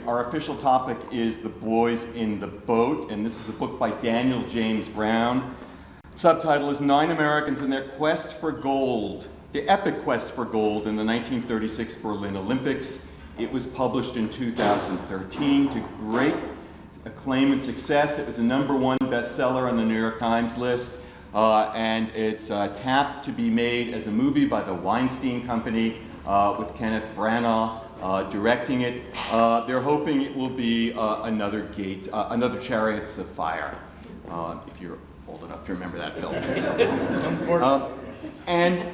our official topic is The Boys in the Boat, and this is a book by Daniel James Brown. Subtitle is 9 Americans in Their Quest for Gold, the Epic Quest for Gold in the 1936 Berlin Olympics. It was published in 2013 to great acclaim and success. It was a #1 bestseller on the New York Times list, and it's tapped to be made as a movie by the Weinstein Company with Kenneth Branagh directing it. They're hoping it will be another Chariots of Fire, if you're old enough to remember that film. And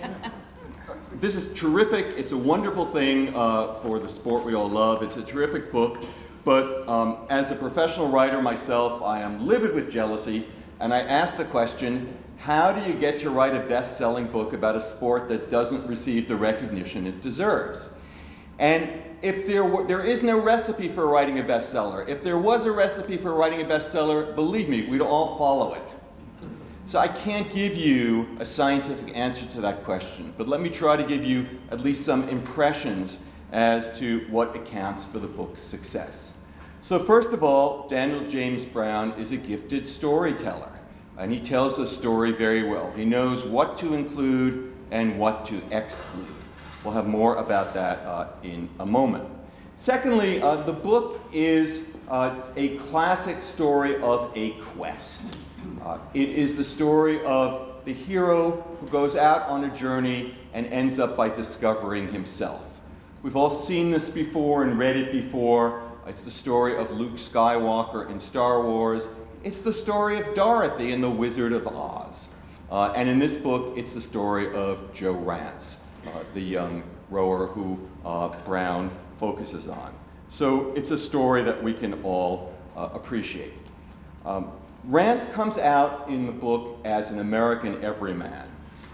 this is terrific. It's a wonderful thing for the sport we all love. It's a terrific book. But as a professional writer myself, I am livid with jealousy. And I ask the question, how do you get to write a best-selling book about a sport that doesn't receive the recognition it deserves? And if there is no recipe for writing a bestseller, if there was a recipe for writing a bestseller, believe me, we'd all follow it. So I can't give you a scientific answer to that question, but let me try to give you at least some impressions as to what accounts for the book's success. So first of all, Daniel James Brown is a gifted storyteller, and he tells the story very well. He knows what to include and what to exclude. We'll have more about that in a moment. Secondly, the book is a classic story of a quest. It is the story of the hero who goes out on a journey and ends up by discovering himself. We've all seen this before and read it before. It's the story of Luke Skywalker in Star Wars. It's the story of Dorothy in The Wizard of Oz. And in this book, it's the story of Joe Rance, the young rower who Brown focuses on. So it's a story that we can all appreciate. Rance comes out in the book as an American everyman.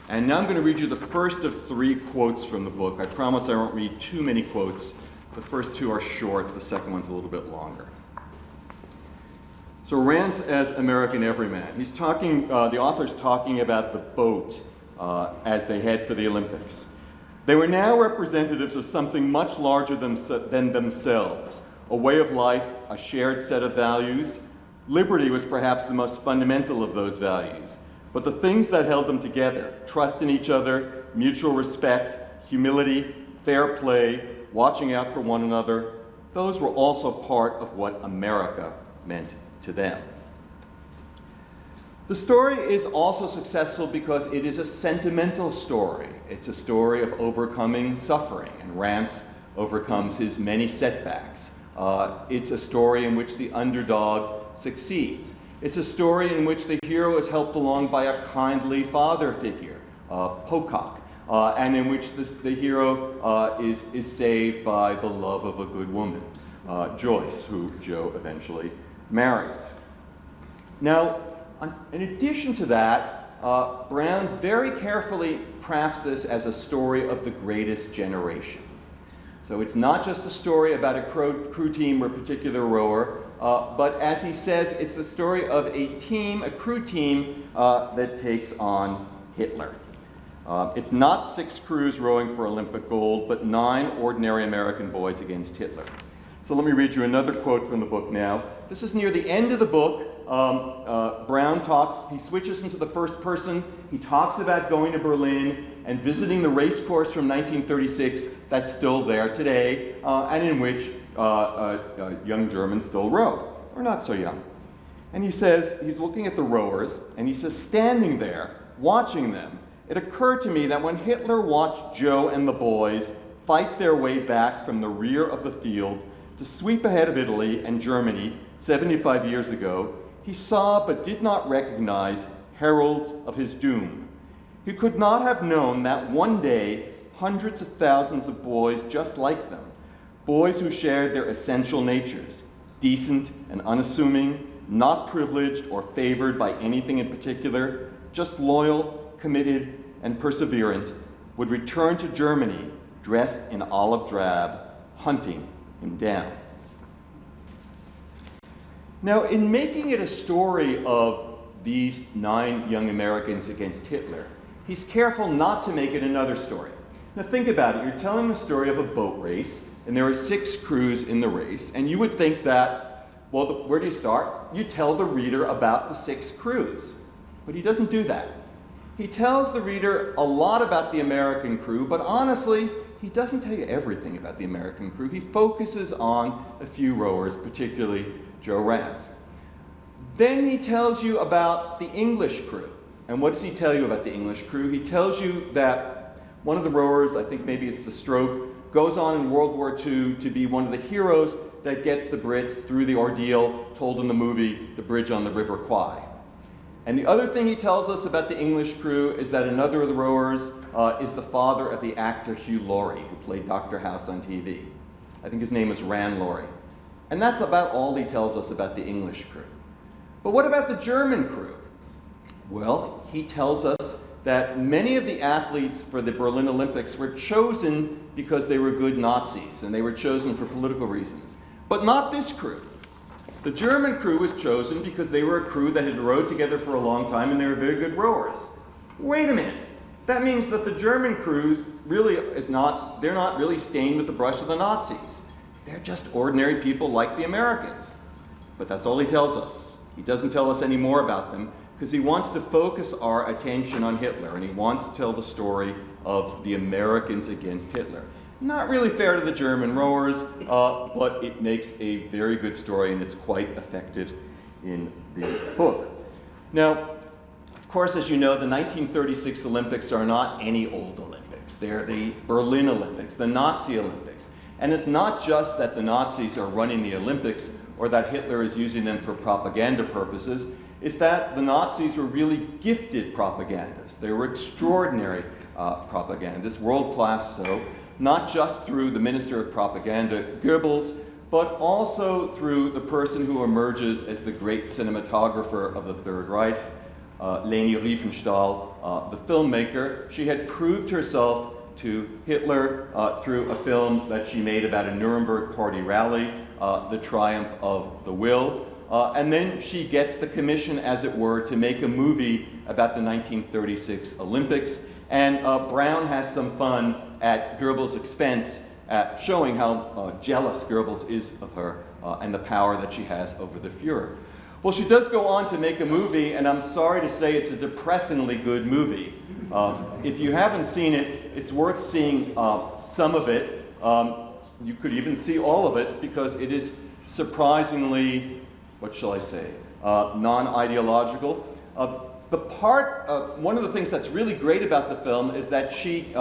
And now I'm going to read you the first of 3 quotes from the book. I promise I won't read too many quotes. The first 2 are short, the second one's a little bit longer. So Rance as American everyman. He's talking, the author's talking about the boat as they head for the Olympics. They were now representatives of something much larger than themselves, a way of life, a shared set of values. Liberty was perhaps the most fundamental of those values, but the things that held them together, trust in each other, mutual respect, humility, fair play, watching out for one another, those were also part of what America meant to them. The story is also successful because it is a sentimental story. It's a story of overcoming suffering, and Rance overcomes his many setbacks. It's a story in which the underdog succeeds. It's a story in which the hero is helped along by a kindly father figure, Pocock, and in which the hero is saved by the love of a good woman, Joyce, who Joe eventually marries. Now, in addition to that, Brown very carefully crafts this as a story of the greatest generation. So it's not just a story about a crew team or a particular rower, but as he says, it's the story of a crew team that takes on Hitler. It's not 6 crews rowing for Olympic gold, but 9 ordinary American boys against Hitler. So let me read you another quote from the book now. This is near the end of the book. Brown talks, he switches into the first person. He talks about going to Berlin and visiting the race course from 1936 that's still there today, and in which young Germans still row, or not so young. And he says, he's looking at the rowers, and he says, standing there, watching them, it occurred to me that when Hitler watched Joe and the boys fight their way back from the rear of the field to sweep ahead of Italy and Germany 75 years ago, he saw but did not recognize heralds of his doom. He could not have known that one day hundreds of thousands of boys just like them, boys who shared their essential natures, decent and unassuming, not privileged or favored by anything in particular, just loyal, committed, and perseverant, would return to Germany dressed in olive drab, hunting him down. Now, in making it a story of these 9 young Americans against Hitler, he's careful not to make it another story. Now think about it. You're telling the story of a boat race. and there are 6 crews in the race, and you would think that, well, where do you start? You tell the reader about the 6 crews. But he doesn't do that. He tells the reader a lot about the American crew, but honestly, he doesn't tell you everything about the American crew. He focuses on a few rowers, particularly Joe Rance. Then he tells you about the English crew. And what does he tell you about the English crew? He tells you that one of the rowers, I think maybe it's the Stroke, goes on in World War II to be one of the heroes that gets the Brits through the ordeal told in the movie The Bridge on the River Kwai. And the other thing he tells us about the English crew is that another of the rowers is the father of the actor Hugh Laurie, who played Dr. House on TV. I think his name is Ran Laurie. And that's about all he tells us about the English crew. But what about the German crew? Well, he tells us that many of the athletes for the Berlin Olympics were chosen because they were good Nazis, and they were chosen for political reasons. But not this crew. The German crew was chosen because they were a crew that had rowed together for a long time, and they were very good rowers. Wait a minute. That means that the German crews they're not really stained with the brush of the Nazis. They're just ordinary people like the Americans. But that's all he tells us. He doesn't tell us any more about them because he wants to focus our attention on Hitler, and he wants to tell the story of the Americans against Hitler. Not really fair to the German rowers, but it makes a very good story, and it's quite effective in the book. Now, of course, as you know, the 1936 Olympics are not any old Olympics. They're the Berlin Olympics, the Nazi Olympics. And it's not just that the Nazis are running the Olympics or that Hitler is using them for propaganda purposes. It's that the Nazis were really gifted propagandists. They were extraordinary propagandists, world-class so, not just through the Minister of Propaganda, Goebbels, but also through the person who emerges as the great cinematographer of the Third Reich, Leni Riefenstahl, the filmmaker. She had proved herself to Hitler through a film that she made about a Nuremberg party rally, The Triumph of the Will. And then she gets the commission, as it were, to make a movie about the 1936 Olympics. And Brown has some fun at Goebbels' expense at showing how jealous Goebbels is of her and the power that she has over the Fuhrer. Well, she does go on to make a movie, and I'm sorry to say it's a depressingly good movie. If you haven't seen it, it's worth seeing some of it. You could even see all of it because it is surprisingly, what shall I say, non-ideological. One of the things that's really great about the film is that she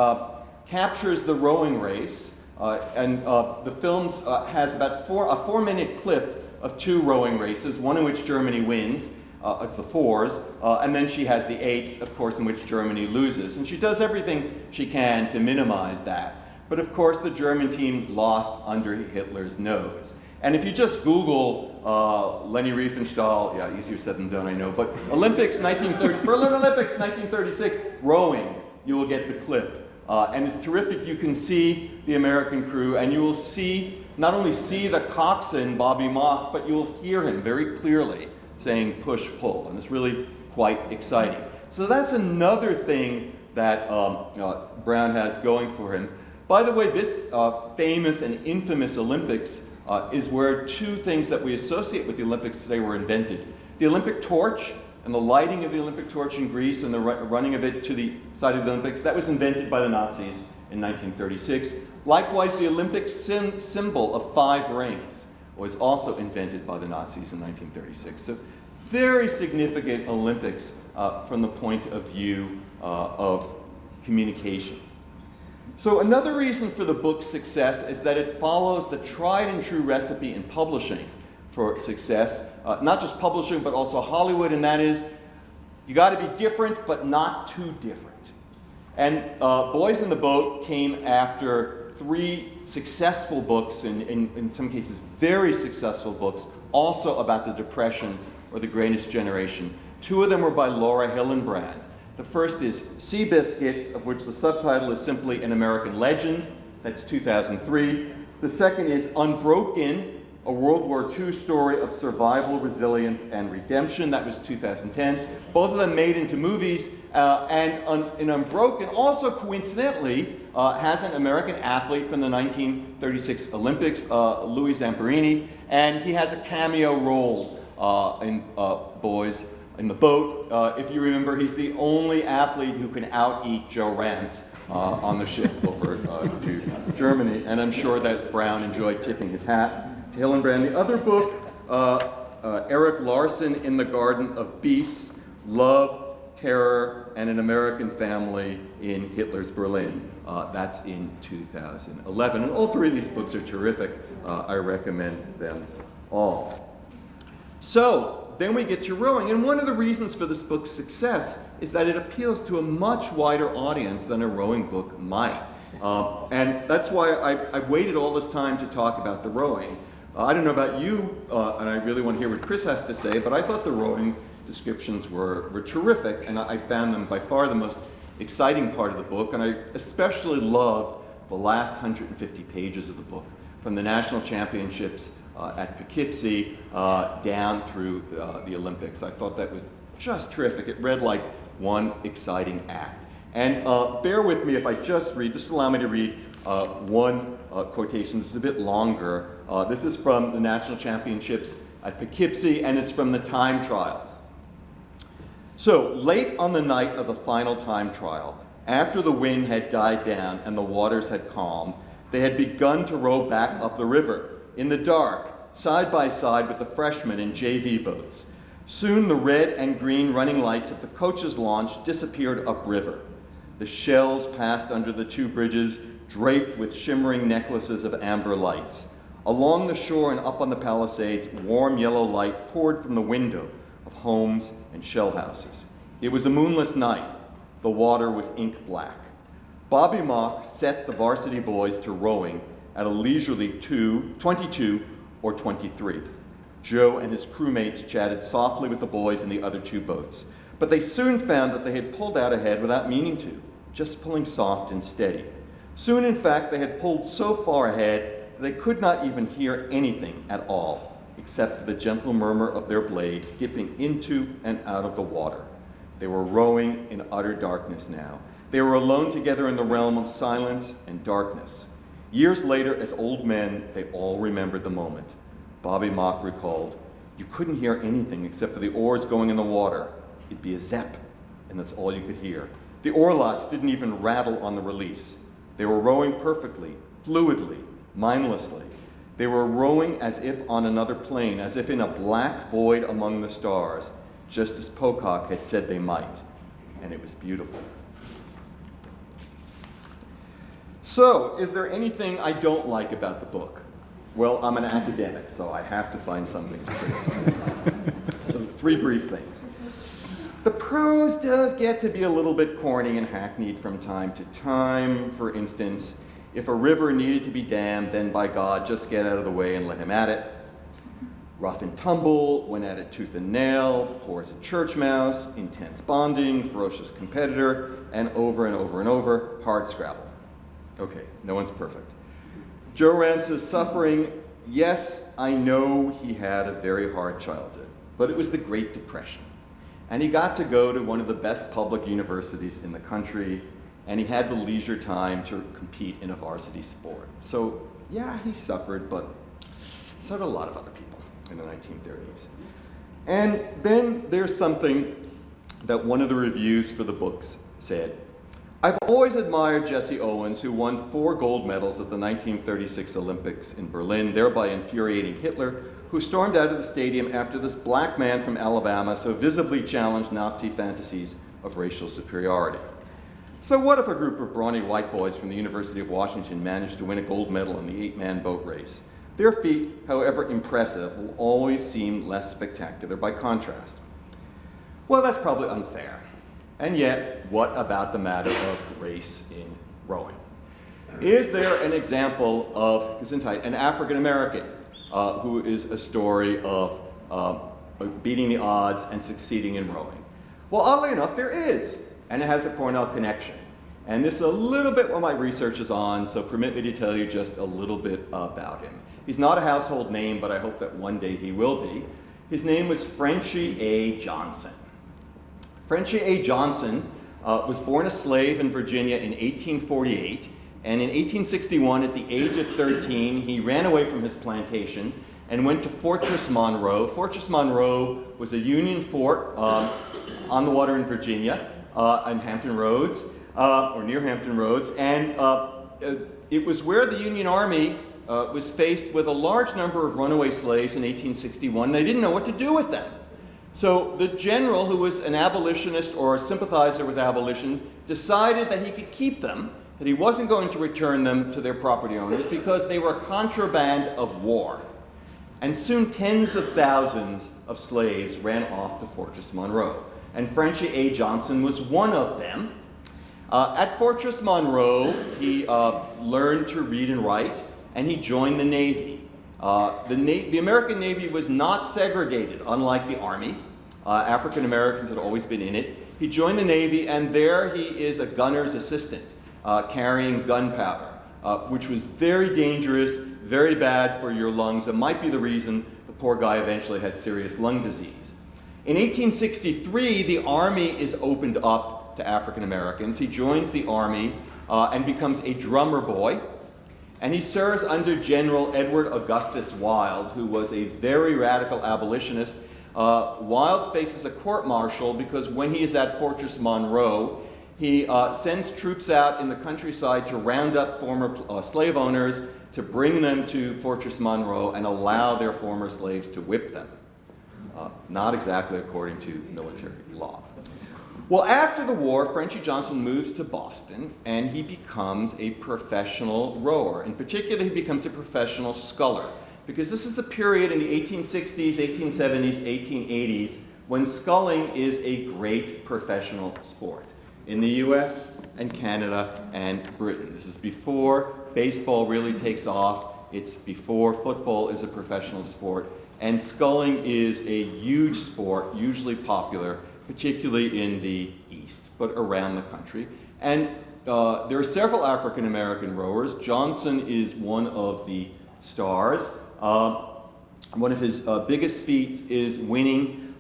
captures the rowing race, and the film has about a 4-minute clip of 2 rowing races, one in which Germany wins, it's the 4s, and then she has the 8s, of course, in which Germany loses. And she does everything she can to minimize that. But of course, the German team lost under Hitler's nose. And if you just Google Leni Riefenstahl, yeah, easier said than done, I know, but Olympics 1930, Berlin Olympics 1936, rowing, you will get the clip. And it's terrific. You can see the American crew, and you will not only see the coxswain, Bobby Mock, but you'll hear him very clearly saying push, pull, and it's really quite exciting. So that's another thing that Brown has going for him. By the way, this famous and infamous Olympics is where 2 things that we associate with the Olympics today were invented. The Olympic torch and the lighting of the Olympic torch in Greece and the running of it to the side of the Olympics, that was invented by the Nazis in 1936. Likewise, the Olympic symbol of 5 rings was also invented by the Nazis in 1936. So very significant Olympics from the point of view of communication. So another reason for the book's success is that it follows the tried and true recipe in publishing for success, not just publishing, but also Hollywood, and that is, you got to be different, but not too different. And Boys in the Boat came after 3 successful books, in some cases very successful books, also about the Depression or the Greatest Generation. 2 of them were by Laura Hillenbrand. The first is Seabiscuit, of which the subtitle is simply An American Legend. That's 2003. The second is Unbroken, a World War II story of survival, resilience, and redemption. That was 2010. Both of them made into movies. And in Unbroken, also coincidentally, has an American athlete from the 1936 Olympics, Louis Zamperini, and he has a cameo role in Boys in the Boat. If you remember, he's the only athlete who can out-eat Joe Rance on the ship over to Germany, and I'm sure that Brown enjoyed tipping his hat to Hillenbrand. The other book, Eric Larson in the Garden of Beasts, Love, Terror, and an American Family in Hitler's Berlin. That's in 2011. And all three of these books are terrific. I recommend them all. So, then we get to rowing, and one of the reasons for this book's success is that it appeals to a much wider audience than a rowing book might. And that's why I've waited all this time to talk about the rowing. I don't know about you, and I really want to hear what Chris has to say, but I thought the rowing descriptions were terrific, and I found them by far the most exciting part of the book, and I especially loved the last 150 pages of the book, from the national championships at Poughkeepsie down through the Olympics. I thought that was just terrific. It read like one exciting act. And bear with me if I just read, just allow me to read one quotation. This is a bit longer. This is from the national championships at Poughkeepsie, and it's from the time trials. So, late on the night of the final time trial, after the wind had died down and the waters had calmed, they had begun to row back up the river, in the dark, side by side with the freshmen in JV boats. Soon the red and green running lights of the coach's launch disappeared upriver. The shells passed under the two bridges, draped with shimmering necklaces of amber lights. Along the shore and up on the Palisades, warm yellow light poured from the window of homes and shell houses. It was a moonless night. The water was ink black. Bobby Mock set the varsity boys to rowing at a leisurely 22 or 23. Joe and his crewmates chatted softly with the boys in the other two boats, but they soon found that they had pulled out ahead without meaning to, just pulling soft and steady. Soon, in fact, they had pulled so far ahead that they could not even hear anything at all, except for the gentle murmur of their blades dipping into and out of the water. They were rowing in utter darkness now. They were alone together in the realm of silence and darkness. Years later, as old men, they all remembered the moment. Bobby Mock recalled, "You couldn't hear anything except for the oars going in the water. It'd be a zap, and that's all you could hear. The oarlocks didn't even rattle on the release. They were rowing perfectly, fluidly, mindlessly. They were rowing as if on another plane, as if in a black void among the stars, just as Pocock had said they might. And it was beautiful." So, is there anything I don't like about the book? Well, I'm an academic, so I have to find something to criticize. So, 3 brief things. The prose does get to be a little bit corny and hackneyed from time to time. For instance, if a river needed to be dammed, then by God, just get out of the way and let him at it. Rough and tumble, went at it tooth and nail, poor as a church mouse, intense bonding, ferocious competitor, and over and over and over, hard scrabble. Okay, no one's perfect. Joe Rance's suffering, yes, I know he had a very hard childhood, but it was the Great Depression. And he got to go to one of the best public universities in the country, and he had the leisure time to compete in a varsity sport. So, yeah, he suffered, but so did a lot of other people in the 1930s. And then there's something that one of the reviews for the books said. "I've always admired Jesse Owens, who won 4 gold medals at the 1936 Olympics in Berlin, thereby infuriating Hitler, who stormed out of the stadium after this black man from Alabama so visibly challenged Nazi fantasies of racial superiority. So what if a group of brawny white boys from the University of Washington managed to win a gold medal in the 8-man boat race? Their feat, however impressive, will always seem less spectacular by contrast." Well, that's probably unfair. And yet, what about the matter of race in rowing? Is there an example of, an African American who is a story of beating the odds and succeeding in rowing? Well, oddly enough, there is, and it has a Cornell connection. And this is a little bit what my research is on, so permit me to tell you just a little bit about him. He's not a household name, but I hope that one day he will be. His name was Frenchie A. Johnson. Frenchie A. Johnson was born a slave in Virginia in 1848 And in 1861, at the age of 13, he ran away from his plantation and went to Fortress Monroe. Fortress Monroe was a Union fort on the water in Virginia, on Hampton Roads, or near Hampton Roads. And it was where the Union Army was faced with a large number of runaway slaves in 1861. They didn't know what to do with them. So the general, who was an abolitionist or a sympathizer with abolition, decided that he could keep them, that he wasn't going to return them to their property owners because they were contraband of war. And soon tens of thousands of slaves ran off to Fortress Monroe. And Frenchy A. Johnson was one of them. At Fortress Monroe, he learned to read and write, and he joined the Navy. The American Navy was not segregated, unlike the Army. African Americans had always been in it. He joined the Navy, and there he is a gunner's assistant, carrying gunpowder, which was very dangerous, very bad for your lungs. It might be the reason the poor guy eventually had serious lung disease. In 1863, the Army is opened up to African Americans. He joins the Army and becomes a drummer boy. And he serves under General Edward Augustus Wilde, who was a very radical abolitionist. Wilde faces a court-martial because when he is at Fortress Monroe, he sends troops out in the countryside to round up former slave owners, to bring them to Fortress Monroe and allow their former slaves to whip them. Not exactly according to military law. Well, after the war, Frenchy Johnson moves to Boston, and he becomes a professional rower. In particular, he becomes a professional sculler, because this is the period in the 1860s, 1870s, 1880s, when sculling is a great professional sport in the US and Canada and Britain. This is before baseball really takes off. It's before football is a professional sport, and sculling is a huge sport, usually popular, particularly in the East, but around the country. And there are several African American rowers. Johnson is one of the stars. One of his biggest feats is winning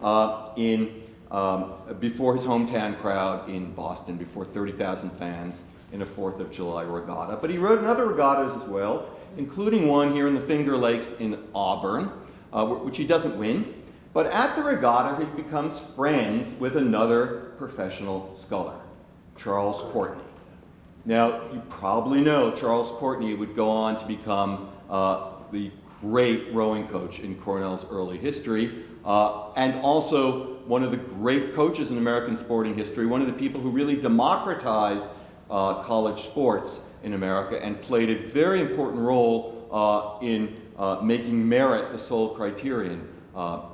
before his hometown crowd in Boston, before 30,000 fans in a 4th of July regatta. But he rowed in other regattas as well, including one here in the Finger Lakes in Auburn, which he doesn't win. But at the regatta, he becomes friends with another professional sculler, Charles Courtney. Now, you probably know Charles Courtney would go on to become the great rowing coach in Cornell's early history, and also one of the great coaches in American sporting history, one of the people who really democratized college sports in America and played a very important role in making merit the sole criterion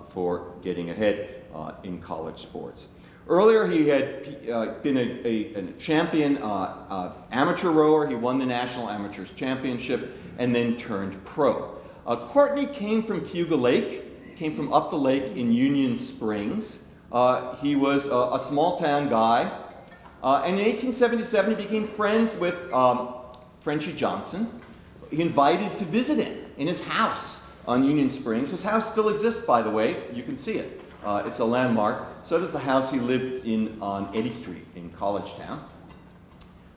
for getting ahead in college sports. Earlier, he had been a champion amateur rower. He won the National Amateurs Championship and then turned pro. Courtney came from Cayuga Lake, came from up the lake in Union Springs. He was a small-town guy. And in 1877, he became friends with Frenchy Johnson. He invited to visit him in his house on Union Springs. His house still exists, by the way. You can see it. It's a landmark. So does the house he lived in on Eddy Street in College Town.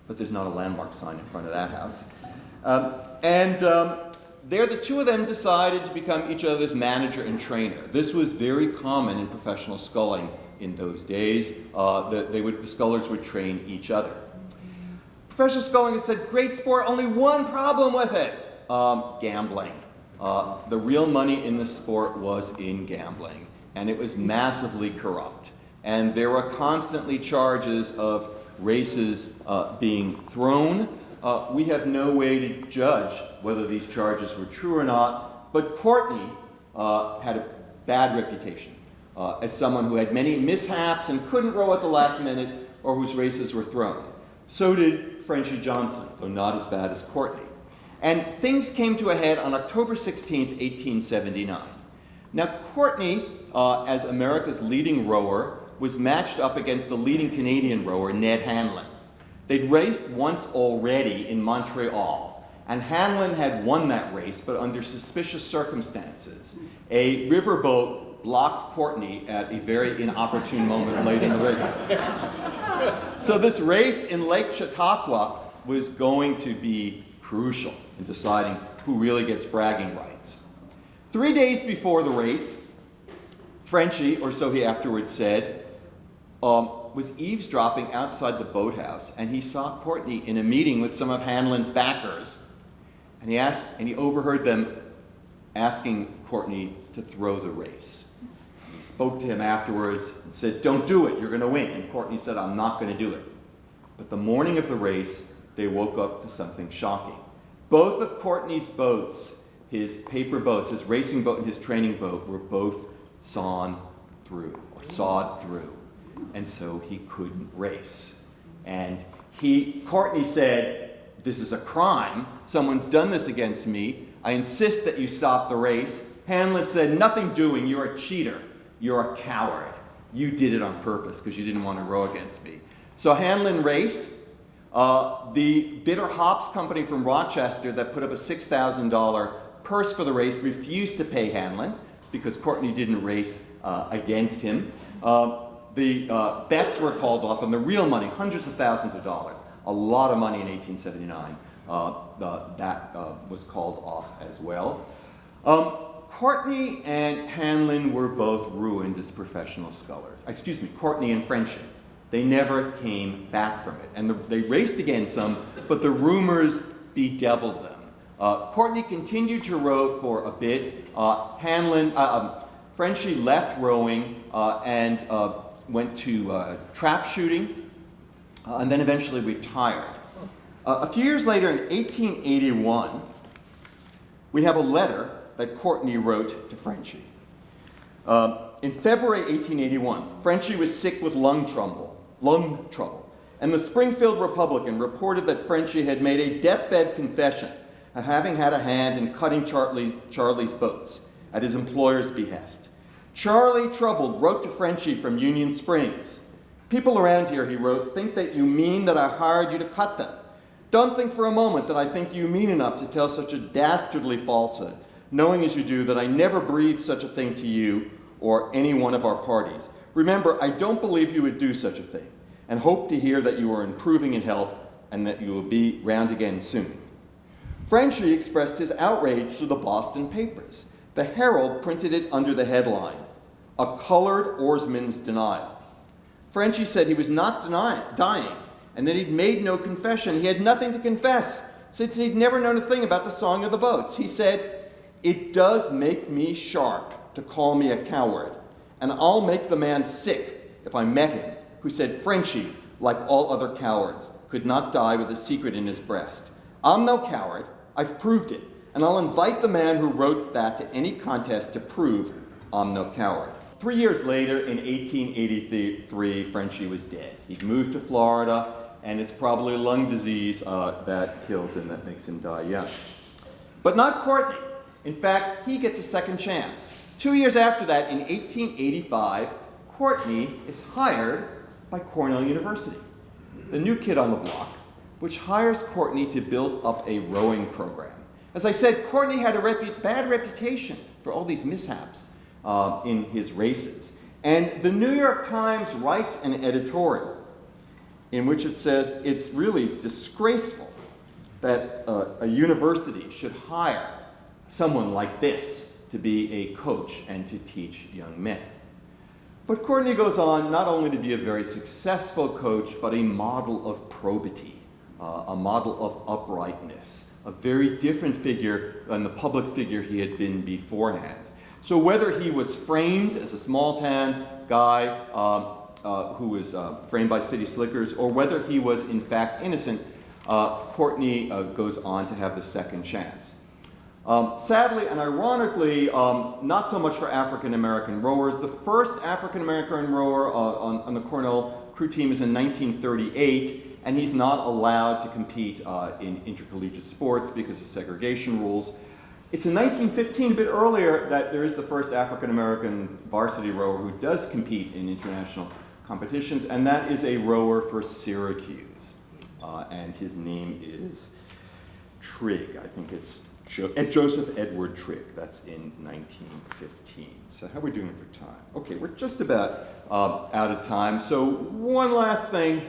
But there's not a landmark sign in front of that house. There, the two of them decided to become each other's manager and trainer. This was very common in professional sculling in those days. The scullers would train each other. Professional sculling is a great sport, only one problem with it, gambling. The real money in the sport was in gambling, and it was massively corrupt. And there were constantly charges of races being thrown. We have no way to judge whether these charges were true or not, but Courtney had a bad reputation as someone who had many mishaps and couldn't row at the last minute or whose races were thrown. So did Frenchy Johnson, though not as bad as Courtney. And things came to a head on October 16, 1879. Now, Courtney, as America's leading rower, was matched up against the leading Canadian rower, Ned Hanlon. They'd raced once already in Montreal, and Hanlon had won that race, but under suspicious circumstances. A riverboat blocked Courtney at a very inopportune moment late in the race. So this race in Lake Chautauqua was going to be crucial in deciding who really gets bragging rights. 3 days before the race, Frenchie, or so he afterwards said, was eavesdropping outside the boathouse, and he saw Courtney in a meeting with some of Hanlon's backers, and he overheard them asking Courtney to throw the race. He spoke to him afterwards and said, "Don't do it, you're going to win." And Courtney said, "I'm not going to do it." But the morning of the race, they woke up to something shocking. Both of Courtney's boats, his paper boats, his racing boat and his training boat, were both sawed through. And so he couldn't race. And Courtney said, "This is a crime. Someone's done this against me. I insist that you stop the race." Hanlon said, "Nothing doing. You're a cheater. You're a coward. You did it on purpose because you didn't want to row against me." So Hanlon raced. The Bitter Hops Company from Rochester that put up a $6,000 purse for the race refused to pay Hanlon because Courtney didn't race against him. The bets were called off, and the real money, hundreds of thousands of dollars, a lot of money in 1879, that was called off as well. Courtney and Hanlon were both ruined as professional scullers. Courtney and Frenchie. They never came back from it. And they raced again some, but the rumors bedeviled them. Courtney continued to row for a bit. Frenchie left rowing and went to trap shooting, and then eventually retired. A few years later, in 1881, we have a letter that Courtney wrote to Frenchie. In February 1881, Frenchie was sick with lung trouble, and the Springfield Republican reported that Frenchie had made a deathbed confession of having had a hand in cutting Charlie's boats at his employer's behest. Charlie, troubled, wrote to Frenchie from Union Springs. "People around here," he wrote, "think that you mean that I hired you to cut them. Don't think for a moment that I think you mean enough to tell such a dastardly falsehood, knowing as you do that I never breathed such a thing to you or any one of our parties. Remember, I don't believe you would do such a thing, and hope to hear that you are improving in health and that you will be round again soon." Frenchie expressed his outrage to the Boston papers. The Herald printed it under the headline, "A Colored Oarsman's Denial." Frenchie said he was not dying, and that he'd made no confession. He had nothing to confess, since he'd never known a thing about the song of the boats. He said, "It does make me sharp to call me a coward, and I'll make the man sick if I met him, who said Frenchie, like all other cowards, could not die with a secret in his breast. I'm no coward, I've proved it, and I'll invite the man who wrote that to any contest to prove I'm no coward." 3 years later, in 1883, Frenchie was dead. He'd moved to Florida, and it's probably lung disease that kills him, that makes him die young. But not Courtney. In fact, he gets a second chance. 2 years after that, in 1885, Courtney is hired by Cornell University, the new kid on the block, which hires Courtney to build up a rowing program. As I said, Courtney had a bad reputation for all these mishaps in his races. And the New York Times writes an editorial in which it says it's really disgraceful that a university should hire someone like this to be a coach and to teach young men. But Courtney goes on not only to be a very successful coach, but a model of probity, a model of uprightness, a very different figure than the public figure he had been beforehand. So whether he was framed as a small-town guy who was framed by city slickers, or whether he was in fact innocent, Courtney goes on to have the second chance. Sadly and ironically, not so much for African-American rowers. The first African-American rower on the Cornell crew team is in 1938, and he's not allowed to compete in intercollegiate sports because of segregation rules. It's in 1915, a bit earlier, that there is the first African-American varsity rower who does compete in international competitions, and that is a rower for Syracuse. And his name is Trigg. I think it's Joseph Edward Trigg. That's in 1915. So how are we doing for time? Okay, we're just about out of time. So one last thing.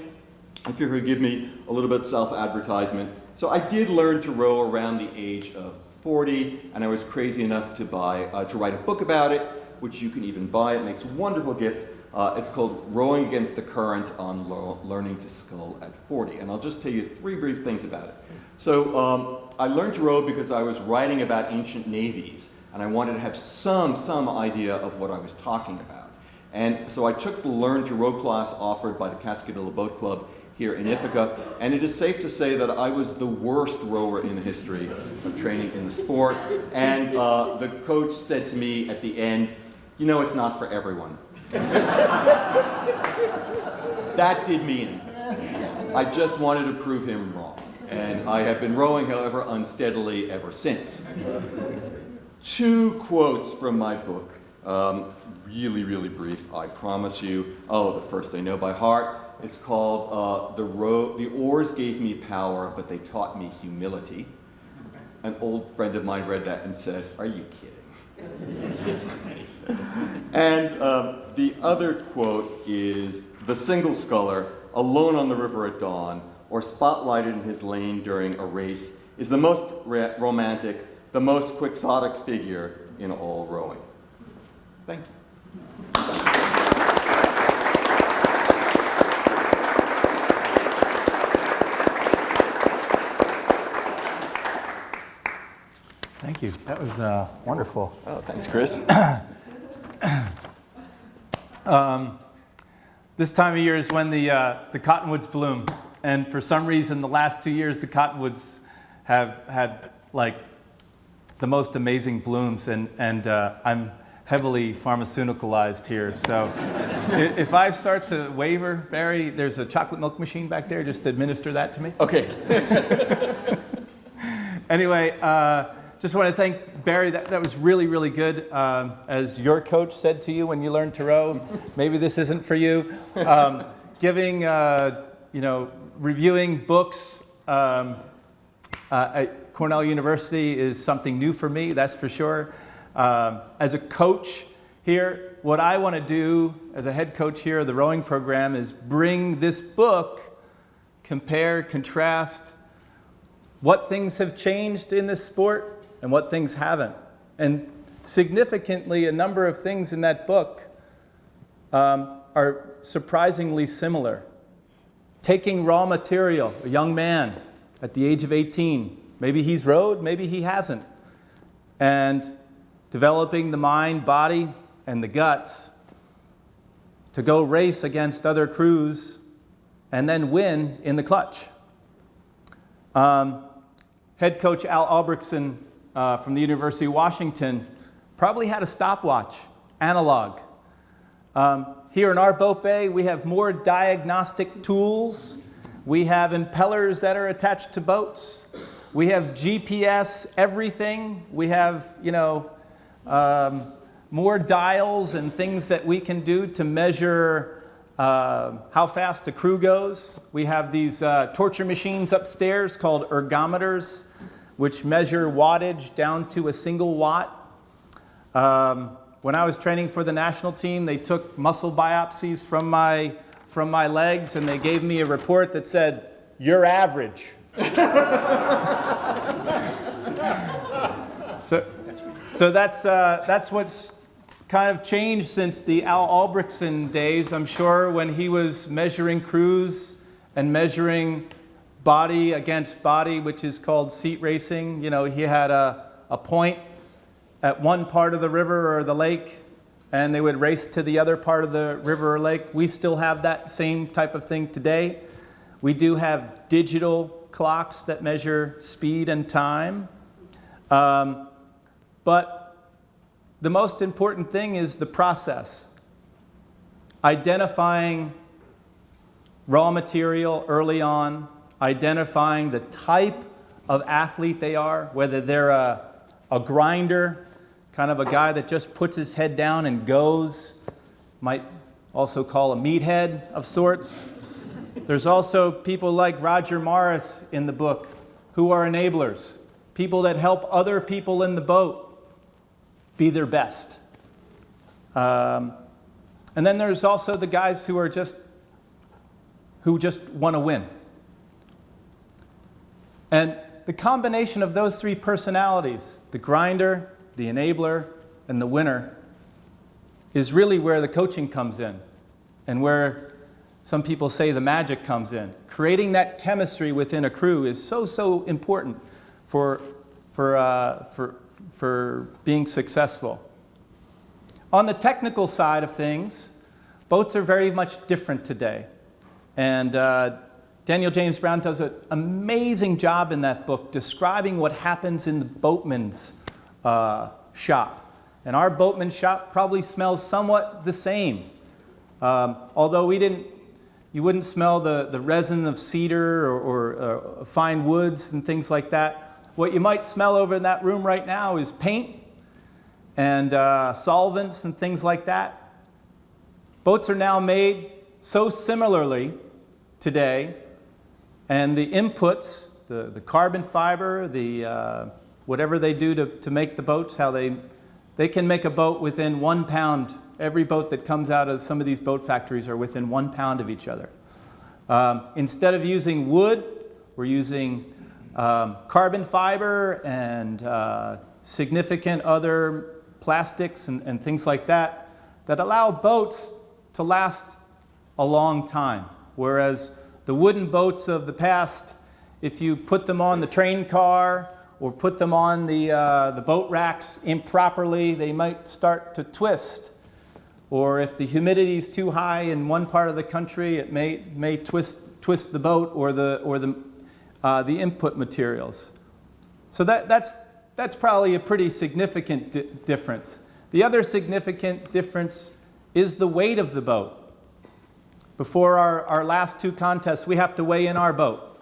if you could give me a little bit of self-advertisement. So I did learn to row around the age of 40, and I was crazy enough to write a book about it, which you can even buy. It makes a wonderful gift. It's called Rowing Against the Current on Learning to Scull at 40. And I'll just tell you 3 brief things about it. So I learned to row because I was writing about ancient navies, and I wanted to have some idea of what I was talking about. And so I took the Learn to Row class offered by the Cascadilla Boat Club here in Ithaca, and it is safe to say that I was the worst rower in the history of training in the sport. And the coach said to me at the end, "You know, it's not for everyone." That did me in. I just wanted to prove him wrong. And I have been rowing, however, unsteadily ever since. 2 quotes from my book. Really brief, I promise you. Oh, the first I know by heart. It's called The Oars Gave Me Power, but They Taught Me Humility. An old friend of mine read that and said, "Are you kidding?" And the other quote is, "The single sculler, alone on the river at dawn, or spotlighted in his lane during a race, is the most romantic, the most quixotic figure in all rowing." Thank you. Thank you. That was wonderful. Oh, thanks, Chris. This time of year is when the cottonwoods bloom, and for some reason, the last 2 years, the cottonwoods have had like the most amazing blooms, and I'm heavily pharmaceuticalized here. So if I start to waver, Barry, there's a chocolate milk machine back there. Just administer that to me. Okay. Anyway, just want to thank Barry. That was really good. As your coach said to you when you learned to row, maybe this isn't for you. Reviewing books at Cornell University is something new for me, that's for sure. As a coach here, what I want to do as a head coach here of the rowing program is bring this book, compare, contrast what things have changed in this sport and what things haven't. And significantly, a number of things in that book are surprisingly similar. Taking raw material, a young man at the age of 18, maybe he's rowed, maybe he hasn't, and developing the mind, body, and the guts to go race against other crews and then win in the clutch. Head coach Al Albrechtsen from the University of Washington probably had a stopwatch, analog. Here in our boat bay, we have more diagnostic tools. We have impellers that are attached to boats. We have GPS everything. We have, more dials and things that we can do to measure how fast a crew goes. We have these torture machines upstairs called ergometers, which measure wattage down to a single watt. When I was training for the national team, they took muscle biopsies from my legs, and they gave me a report that said, "You're average." So that's what's kind of changed since the Al Albrechtsen days, I'm sure, when he was measuring crews and measuring body against body, which is called seat racing. He had a point at one part of the river or the lake, and they would race to the other part of the river or lake. We still have that same type of thing today. We do have digital clocks that measure speed and time. But the most important thing is the process. Identifying raw material early on, identifying the type of athlete they are, whether they're a grinder, kind of a guy that just puts his head down and goes, might also call a meathead of sorts. There's also people like Roger Morris in the book who are enablers, people that help other people in the boat be their best. And then there's also the guys who are just who just want to win. And the combination of those three personalities, the grinder, the enabler, and the winner, is really where the coaching comes in, and where some people say the magic comes in. Creating that chemistry within a crew is so important for being successful. On the technical side of things, boats are very much different today. And Daniel James Brown does an amazing job in that book describing what happens in the boatman's shop. And our boatman's shop probably smells somewhat the same. Although you wouldn't smell the resin of cedar or fine woods and things like that. What you might smell over in that room right now is paint and solvents and things like that. Boats are now made so similarly today, and the inputs, the carbon fiber, the whatever they do to make the boats, how they can make a boat within 1 pound. Every boat that comes out of some of these boat factories are within 1 pound of each other. Instead of using wood, we're using carbon fiber and significant other plastics and things like that allow boats to last a long time. Whereas the wooden boats of the past, if you put them on the train car or put them on the boat racks improperly, they might start to twist. Or if the humidity is too high in one part of the country, it may twist the boat or the input materials. So that's probably a pretty significant difference. The other significant difference is the weight of the boat. Before our last two contests, we have to weigh in our boat.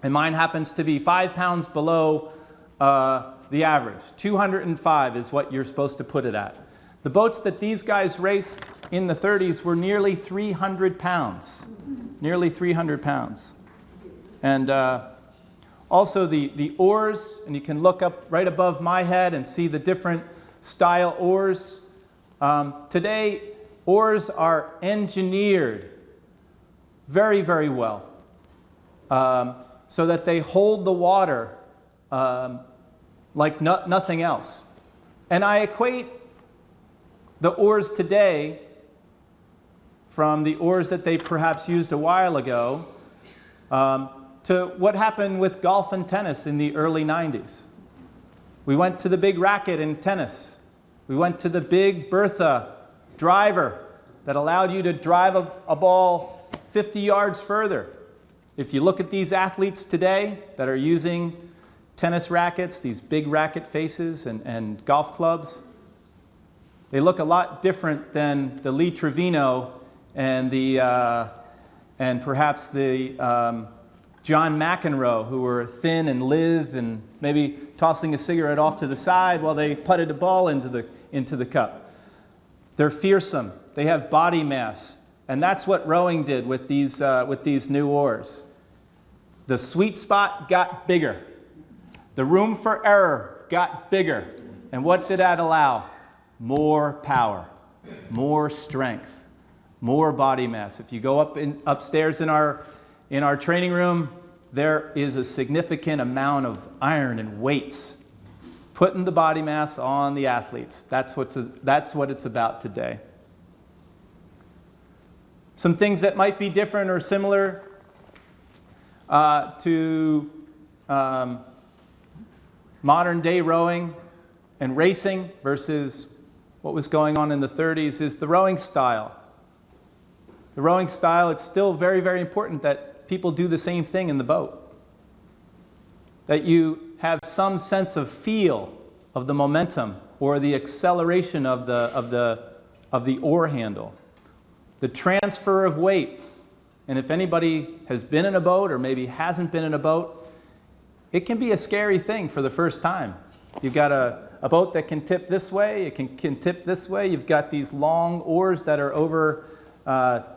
And mine happens to be 5 pounds below the average. 205 is what you're supposed to put it at. The boats that these guys raced in the 30s were nearly 300 pounds. Nearly 300 pounds. And also the oars, and you can look up right above my head and see the different style oars. Today, oars are engineered very, very well so that they hold the water like nothing else. And I equate the oars today from the oars that they perhaps used a while ago to what happened with golf and tennis in the early 90s. We went to the big racket in tennis. We went to the big Bertha driver that allowed you to drive a ball 50 yards further. If you look at these athletes today that are using tennis rackets, these big racket faces and golf clubs, they look a lot different than the Lee Trevino and perhaps the John McEnroe, who were thin and lithe and maybe tossing a cigarette off to the side while they putted a ball into the cup. They're fearsome. They have body mass, and that's what rowing did with these new oars. The sweet spot got bigger. The room for error got bigger, and what did that allow? More power, more strength, more body mass. If you go upstairs in our training room, there is a significant amount of iron and weights putting the body mass on the athletes. That's what it's about today. Some things that might be different or similar to modern day rowing and racing versus what was going on in the 30s is the rowing style. The rowing style, it's still very, very important that people do the same thing in the boat. That you have some sense of feel of the momentum or the acceleration of the oar handle. The transfer of weight. And if anybody has been in a boat or maybe hasn't been in a boat, it can be a scary thing for the first time. You've got a boat that can tip this way, it can tip this way. You've got these long oars that are over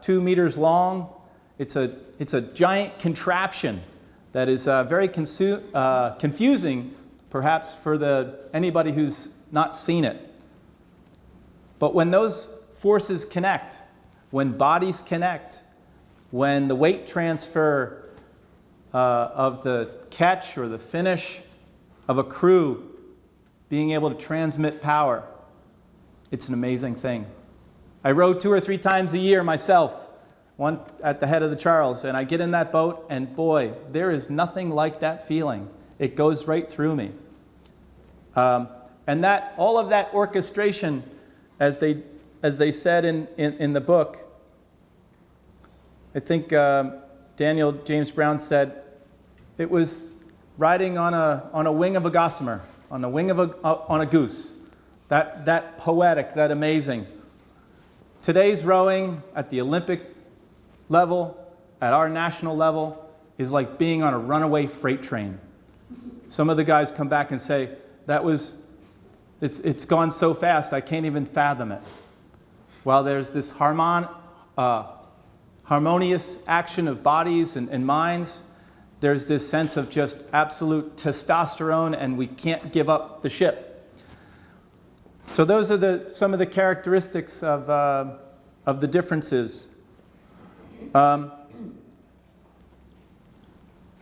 2 meters long. It's a giant contraption that is very confusing, perhaps, for anybody who's not seen it. But when those forces connect, when bodies connect, when the weight transfer of the catch or the finish of a crew being able to transmit power, it's an amazing thing. I row 2 or 3 times a year myself, one at the head of the Charles, and I get in that boat, and boy, there is nothing like that feeling. It goes right through me. And that all of that orchestration, as they said in the book, I think Daniel James Brown said it was riding on a wing of a gossamer, on a goose. That poetic, that amazing. Today's rowing at the Olympic level, at our national level, is like being on a runaway freight train. Some of the guys come back and say, it's gone so fast, I can't even fathom it. While there's this harmonious action of bodies and minds, there's this sense of just absolute testosterone, and we can't give up the ship. So those are some of the characteristics of the differences. I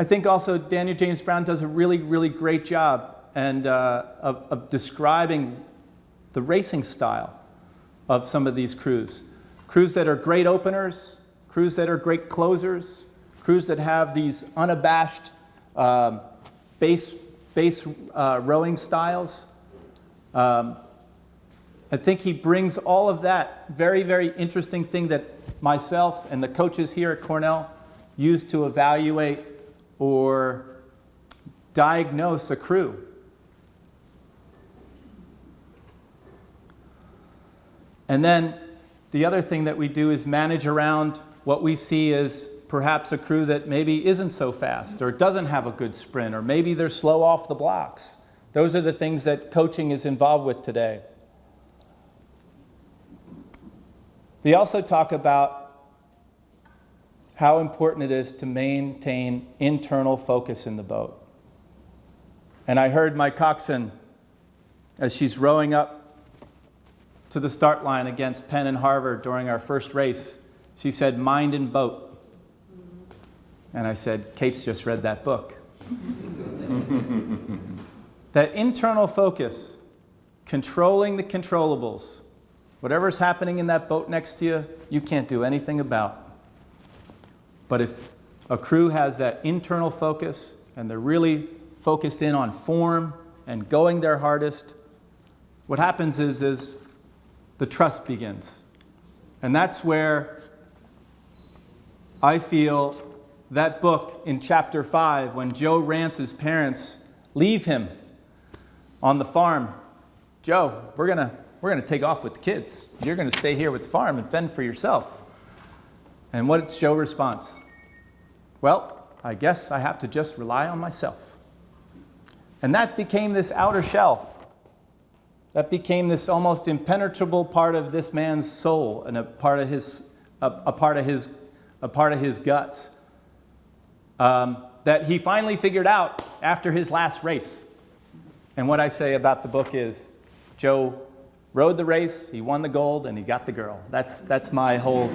think also Daniel James Brown does a really, really great job of describing the racing style of some of these crews. Crews that are great openers, crews that are great closers, crews that have these unabashed base rowing styles. I think he brings all of that very, very interesting thing that myself and the coaches here at Cornell use to evaluate or diagnose a crew. And then the other thing that we do is manage around what we see as perhaps a crew that maybe isn't so fast or doesn't have a good sprint, or maybe they're slow off the blocks. Those are the things that coaching is involved with today. They also talk about how important it is to maintain internal focus in the boat. And I heard my coxswain, as she's rowing up to the start line against Penn and Harvard during our first race, she said, "Mind and boat." And I said, "Kate's just read that book." That internal focus, controlling the controllables, whatever's happening in that boat next to you, you can't do anything about. But if a crew has that internal focus and they're really focused in on form and going their hardest, what happens is the trust begins. And that's where I feel that book in chapter 5, when Joe Rance's parents leave him on the farm, "Joe, we're gonna take off with the kids. You're gonna stay here with the farm and fend for yourself." And what's Joe's response? "Well, I guess I have to just rely on myself." And that became this outer shell. That became this almost impenetrable part of this man's soul and a part of his guts that he finally figured out after his last race. And what I say about the book is, Joe rode the race, he won the gold, and he got the girl. That's my whole...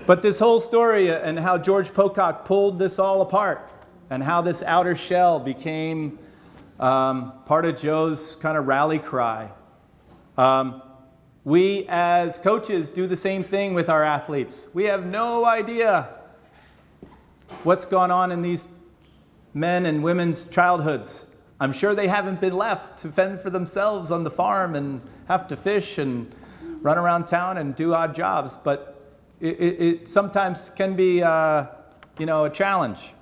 But this whole story and how George Pocock pulled this all apart and how this outer shell became part of Joe's kind of rally cry. We as coaches do the same thing with our athletes. We have no idea what's gone on in these men and women's childhoods. I'm sure they haven't been left to fend for themselves on the farm and have to fish and run around town and do odd jobs, but it sometimes can be a challenge.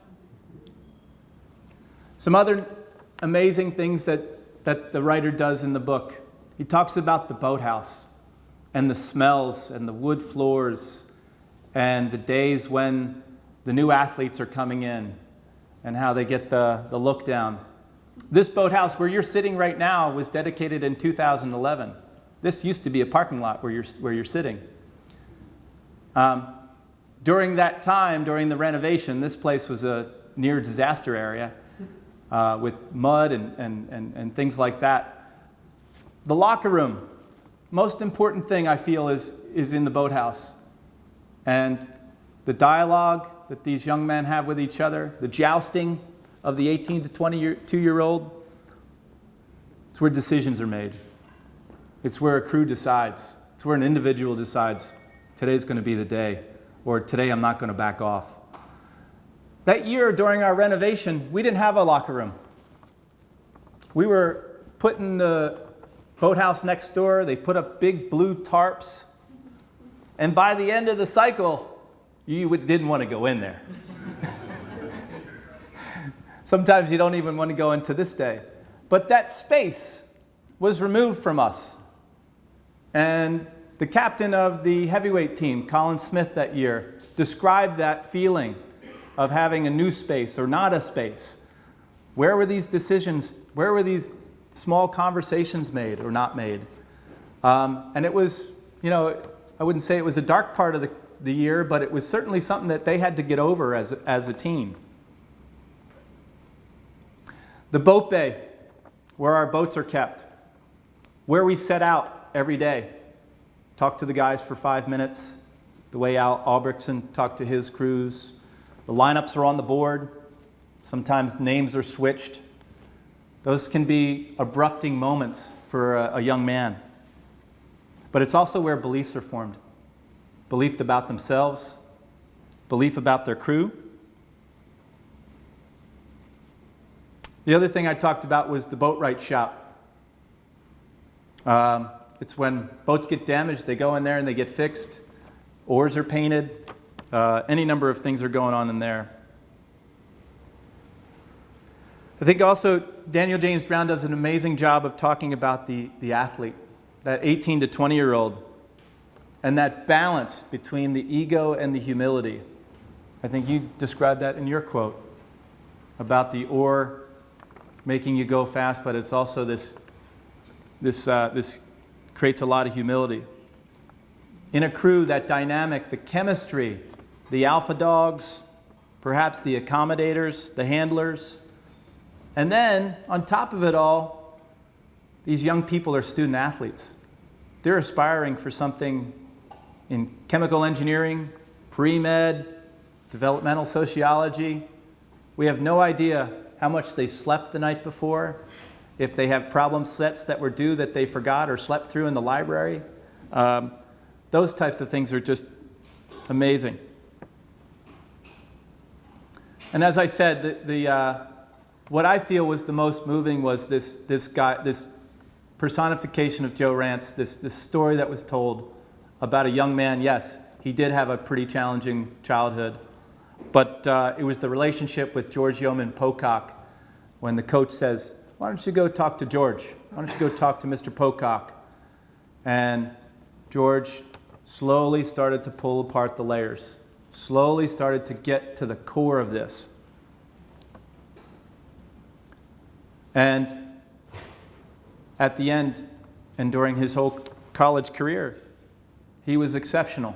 Some other amazing things that the writer does in the book. He talks about the boathouse and the smells and the wood floors and the days when the new athletes are coming in and how they get the look down. This boathouse where you're sitting right now was dedicated in 2011. This used to be a parking lot where you're sitting. During that time, during the renovation, this place was a near disaster area with mud and things like that. The locker room most important thing I feel is in the boathouse. And the dialogue that these young men have with each other, the jousting of the 18 to 22-year-old, it's where decisions are made. It's where a crew decides. It's where an individual decides, today's going to be the day, or today I'm not going to back off. That year during our renovation, we didn't have a locker room. We were put in the boathouse next door. They put up big blue tarps. And by the end of the cycle, you didn't want to go in there. Sometimes you don't even want to go into this day. But that space was removed from us. And the captain of the heavyweight team, Colin Smith, that year, described that feeling of having a new space or not a space. Where were these decisions, where were these small conversations made or not made? And it was, I wouldn't say it was a dark part of the year, but it was certainly something that they had to get over as a team. The boat bay, where our boats are kept, where we set out every day. Talk to the guys for 5 minutes, the way Al Albrechtsen talked to his crews. The lineups are on the board. Sometimes names are switched. Those can be abrupting moments for a young man. But it's also where beliefs are formed. Belief about themselves, belief about their crew. The other thing I talked about was the boatwright shop. It's when boats get damaged, they go in there and they get fixed. Oars are painted. Any number of things are going on in there. I think also Daniel James Brown does an amazing job of talking about the athlete, that 18 to 20-year-old, and that balance between the ego and the humility. I think you described that in your quote about the oar making you go fast, but it's also this creates a lot of humility. In a crew, that dynamic, the chemistry, the alpha dogs, perhaps the accommodators, the handlers, and then on top of it all, these young people are student athletes. They're aspiring for something in chemical engineering, pre-med, developmental sociology. We have no idea how much they slept the night before, if they have problem sets that were due that they forgot or slept through in the library. Those types of things are just amazing. And as I said, what I feel was the most moving was this guy, this personification of Joe Rance, this story that was told about a young man. Yes, he did have a pretty challenging childhood, but it was the relationship with George Yeoman Pocock when the coach says, "Why don't you go talk to George? Why don't you go talk to Mr. Pocock?" And George slowly started to pull apart the layers, slowly started to get to the core of this. And at the end, and during his whole college career, he was exceptional.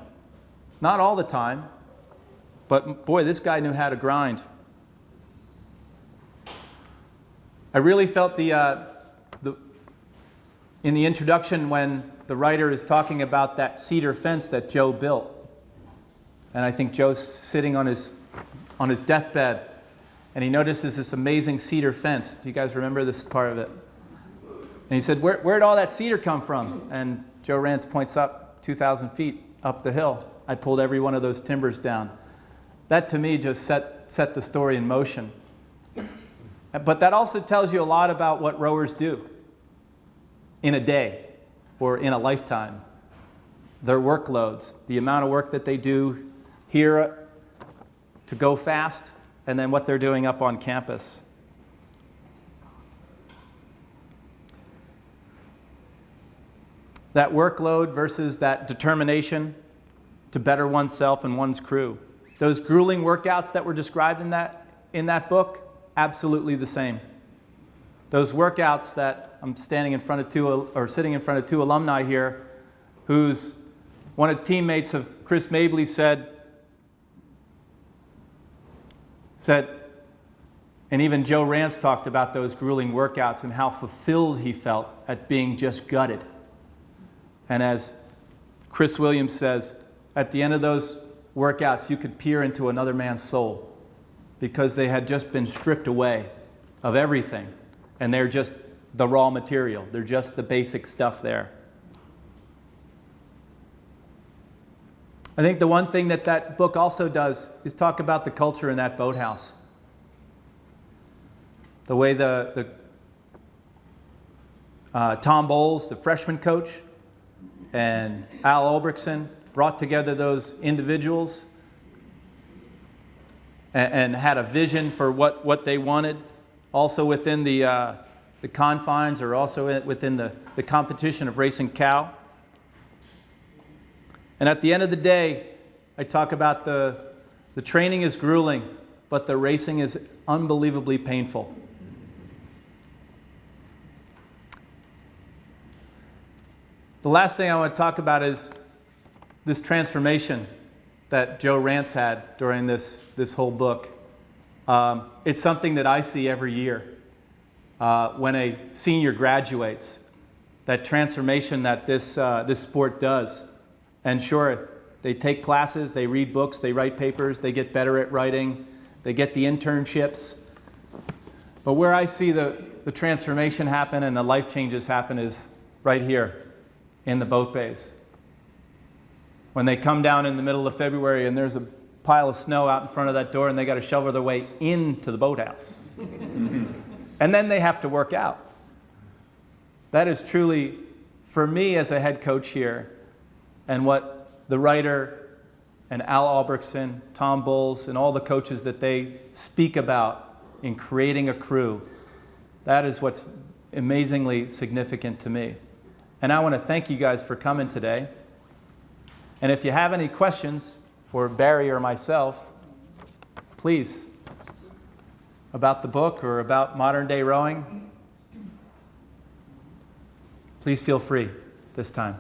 Not all the time, but boy, this guy knew how to grind. I really felt in the introduction when the writer is talking about that cedar fence that Joe built. And I think Joe's sitting on his deathbed, and he notices this amazing cedar fence. Do you guys remember this part of it? And he said, where'd all that cedar come from? And Joe Rance points up 2,000 feet up the hill. I pulled every one of those timbers down. That to me just set the story in motion. But that also tells you a lot about what rowers do in a day or in a lifetime. Their workloads, the amount of work that they do here to go fast, and then what they're doing up on campus. That workload versus that determination to better oneself and one's crew. Those grueling workouts that were described in that book, absolutely the same. Those workouts that I'm sitting in front of two alumni here, who's one of the teammates of Chris Mabley said, and even Joe Rance talked about those grueling workouts and how fulfilled he felt at being just gutted. And as Chris Williams says, at the end of those workouts, you could peer into another man's soul because they had just been stripped away of everything. And they're just the raw material. They're just the basic stuff there. I think the one thing that book also does is talk about the culture in that boathouse. The way the Tom Bowles, the freshman coach, and Al Albrechtsen brought together those individuals and had a vision for what they wanted, also within the confines or also within the competition of racing cow. And at the end of the day, I talk about the training is grueling, but the racing is unbelievably painful. The last thing I want to talk about is this transformation that Joe Rance had during this whole book. It's something that I see every year when a senior graduates, that transformation that this sport does. And sure, they take classes, they read books, they write papers, they get better at writing, they get the internships. But where I see the transformation happen and the life changes happen is right here in the boat bays. When they come down in the middle of February and there's a pile of snow out in front of that door and they got to shovel their way into the boathouse. And then they have to work out. That is truly, for me as a head coach here, and what the writer and Al Albrechtsen, Tom Bowles, and all the coaches that they speak about in creating a crew, that is what's amazingly significant to me. And I want to thank you guys for coming today. And if you have any questions for Barry or myself, please, about the book or about modern day rowing, please feel free this time.